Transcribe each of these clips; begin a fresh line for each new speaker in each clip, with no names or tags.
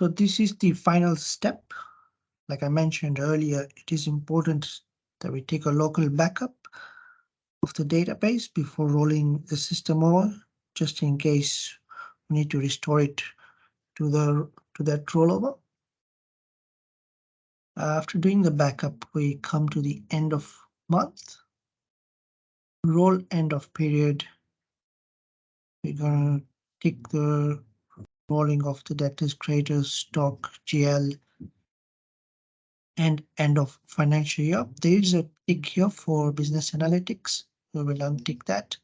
So this is the final step. Like I mentioned earlier, it is important that we take a local backup of the database before rolling the system over, just in case we need to restore it to that rollover. After doing the backup, we come to the end of month. Roll end of period. We're gonna tick the rolling of the debtors, creditors, stock, GL, and end of financial year. There is a tick here for business analytics. We will untick that.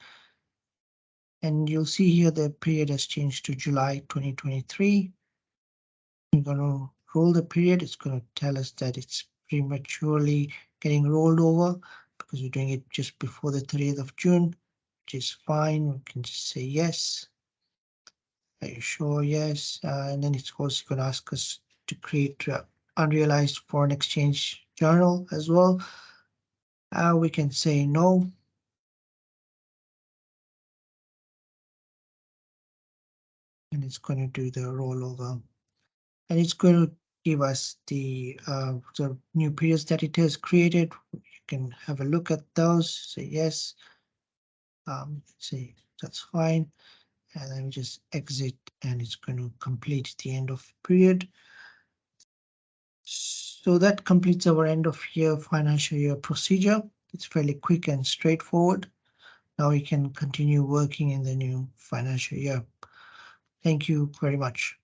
And you'll see here the period has changed to July 2023. We're going to roll the period. It's going to tell us that it's prematurely getting rolled over because we're doing it just before the 30th of June, which is fine. We can just say yes. Are you sure? Yes. And then it's also going to ask us to create unrealized foreign exchange journal as well. We can say no. And it's going to do the rollover. And it's going to give us the new periods that it has created. You can have a look at those, say yes, say that's fine, and then we just exit, and it's going to complete the end of period. So that completes our end of year financial year procedure. It's fairly quick and straightforward. Now we can continue working in the new financial year. Thank you very much.